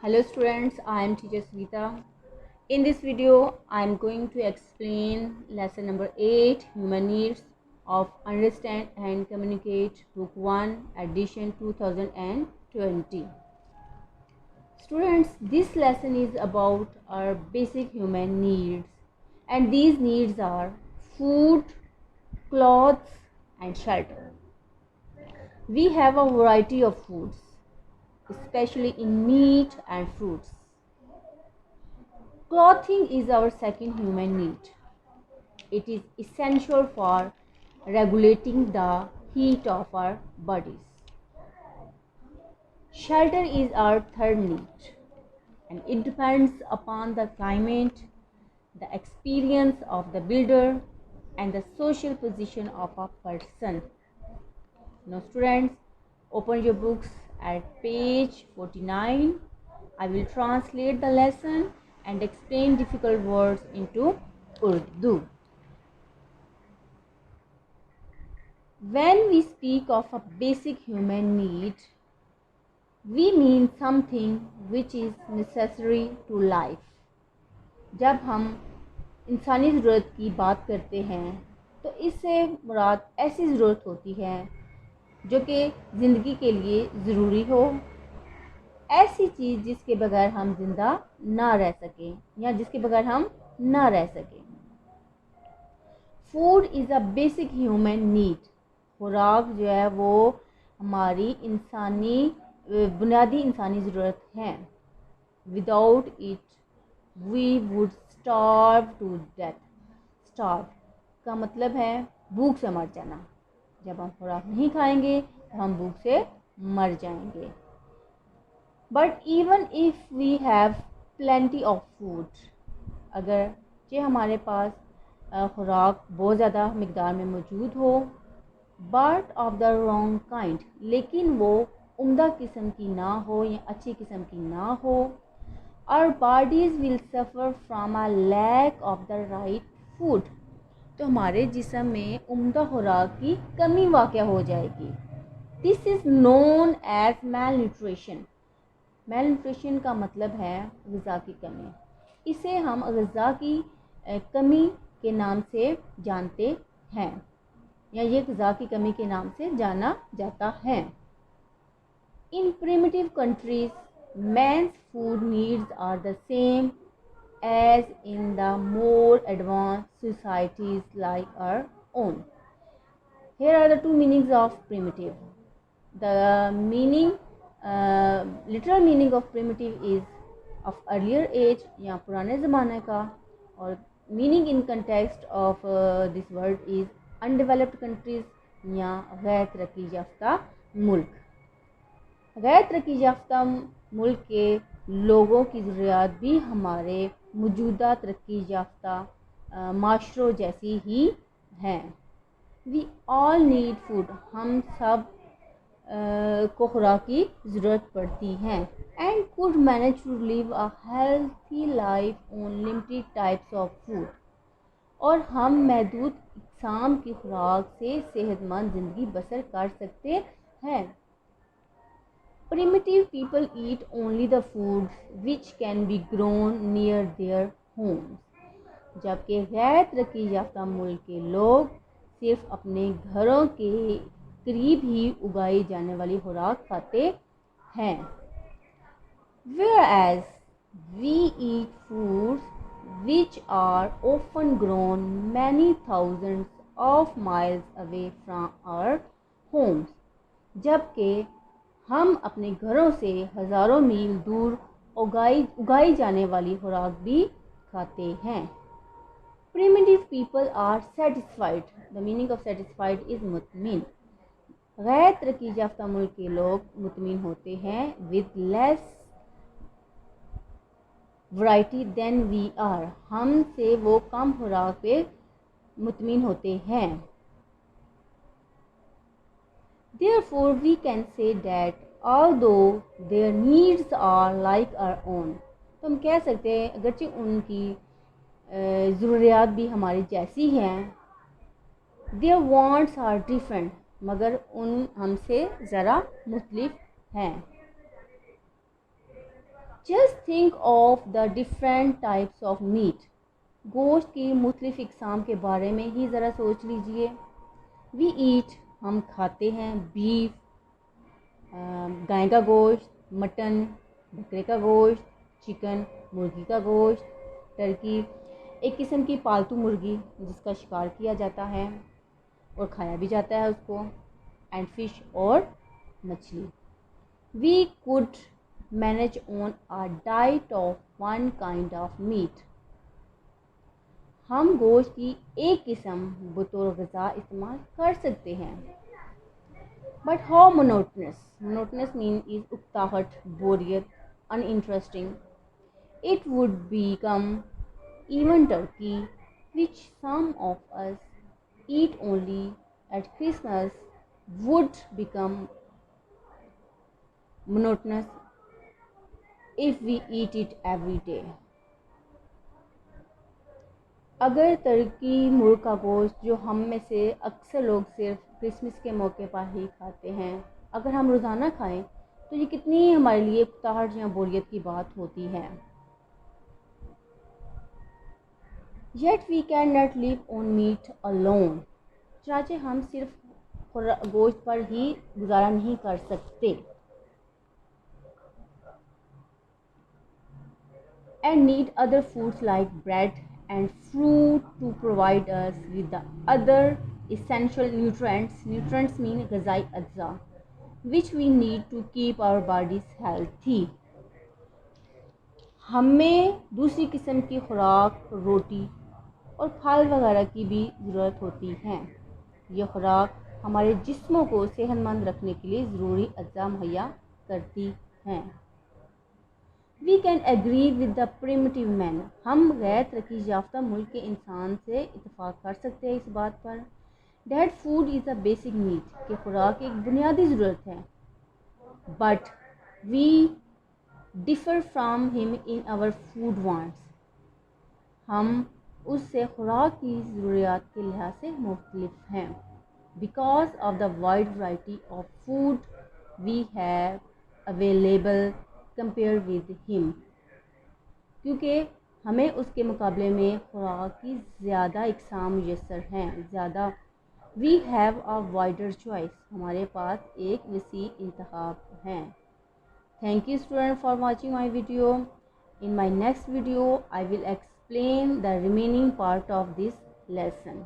Hello students, I am teacher Svita. In this video, I am going to explain lesson number 8, Human Needs of Understand and Communicate, Book 1, edition 2020. Students, this lesson is about our basic human needs, and these needs are food, clothes and shelter. We have a variety of foods, especially in meat and fruits. Clothing is our second human need. It is essential for regulating the heat of our bodies. Shelter is our third need, and it depends upon the climate, the experience of the builder, and the social position of a person. Now, students, open your books at page 49. I will translate the lesson and explain difficult words into Urdu. When we speak of a basic human need, we mean something which is necessary to life. जब हम इंसानी ज़रूरत की बात करते हैं तो इससे मुराद ऐसी ज़रूरत होती है जो कि ज़िंदगी के लिए ज़रूरी हो, ऐसी चीज़ जिसके बगैर हम ज़िंदा ना रह सकें या जिसके बगैर हम ना रह सकें. Food is a basic human need. खुराक जो है वो हमारी बुनियादी इंसानी ज़रूरत है. Without it we would starve to death. Starve का मतलब है भूख से मर जाना. जब हम खुराक नहीं खाएंगे तो हम भूख से मर जाएंगे. But even if we have plenty of food, अगर ये हमारे पास खुराक बहुत ज़्यादा मिकदार में मौजूद हो, but of the wrong kind, लेकिन वो उम्दा किस्म की ना हो या अच्छी किस्म की ना हो, our bodies will suffer from a lack of the right food. तो हमारे जिस्म में उम्दा खुराक की कमी वाक़या हो जाएगी. This is known as malnutrition. Malnutrition का मतलब है ग़िज़ा की कमी. इसे हम ग़िज़ा की कमी के नाम से जानते हैं, या ये ग़िज़ा की कमी के नाम से जाना जाता है. In primitive countries man's food needs are the same as in the more advanced societies like our own. Here are the two meanings of primitive. The literal meaning of primitive is of earlier age या पुराने ज़माने का, और meaning in context of this word is undeveloped countries या गैर तरक्की याफ्ता मुल्क. गैर तरक्की याफ्ता मुल्क के लोगों की ज़रूरियात भी हमारे मौजूदा तरक्की याफ्ता माशरों जैसी ही हैं. We all need food. हम सब को खुराक की ज़रूरत पड़ती है. And could manage to live a healthy life on limited types of food. और हम महदूद इक़साम की खुराक से सेहतमंद ज़िंदगी बसर कर सकते हैं. Primitive people eat only the foods which can be grown near their homes. जबकि गैर तरक्की याफ्ता मुल्क के लोग सिर्फ अपने घरों के करीब ही उगाई जाने वाली खुराक खाते हैं. Whereas we eat foods which are often grown many thousands of miles away from our homes. जबकि हम अपने घरों से हज़ारों मील दूर उगाई जाने वाली खुराक भी खाते हैं. Primitive people are satisfied. The meaning of satisfied is मुतमिन. गैर तरक्की याफ्ता मुल्क के लोग मुतमिन होते हैं with less variety than we are. हमसे वो कम खुराक पे मुतमिन होते हैं. Therefore, we can say that although their needs are like our own, तो हम कह सकते हैं अगरचे उनकी ज़रूरियात भी हमारी जैसी हैं, their wants are different, मगर उन हमसे ज़रा मुख्तलिफ हैं. Just think of the different types of meat. गोश्त की मुख्तलिफ इकसाम के बारे में ही ज़रा सोच लीजिए। वी ईट, हम खाते हैं, बीफ, गाय का गोश्त, मटन, बकरे का गोश्त, चिकन, मुर्गी का गोश्त, टर्की, एक किस्म की पालतू मुर्गी जिसका शिकार किया जाता है और खाया भी जाता है उसको, एंड फिश और मछली। We could manage on a diet of one kind of meat. हम गोश्त की एक किस्म बतौर ग़िज़ा इस्तेमाल कर सकते हैं। But how monotonous, monotonous mean is उकताहट, बोरियत, uninteresting. It would become even turkey, which some of us eat only at Christmas, would become monotonous if we eat it every day. अगर टर्की, मुर्ग का गोश्त जो हम में से अक्सर लोग सिर्फ क्रिसमस के मौके पर ही खाते हैं, अगर हम रोज़ाना खाएं तो ये कितनी हमारे लिए उकताहट या बोरियत की बात होती है। Yet we cannot live on meat alone. चाचे हम सिर्फ गोश्त पर ही गुजारा नहीं कर सकते, and need other foods like bread and fruit to provide us with the other essential nutrients. Nutrients mean ghazai ajza, which we need to keep our bodies healthy. हमें दूसरी किस्म की खुराक, रोटी और फल वगैरह की भी ज़रूरत होती है। ये खुराक हमारे जिस्मों को सेहतमंद रखने के लिए ज़रूरी अज्जा मुहैया करती हैं। We can agree with the primitive man. हम गैर तरक्की याफ्ता मुल्क के इंसान से इत्तेफाक कर सकते हैं इस बात पर that food is a basic need, कि खुराक एक बुनियादी ज़रूरत है। But we differ from him in our food wants. हम उससे खुराक की ज़रूरियात के लिहाज से मुख्तलिफ हैं। Because of the wide variety of food we have available compare with him, क्योंकि हमें उसके मुकाबले में खुराक की ज़्यादा इकसाम मुयसर हैं, ज़्यादा। We have a wider choice, हमारे पास एक वसी इंतखाब हैं। Thank you students for watching my video. In my next video, I will explain the remaining part of this lesson.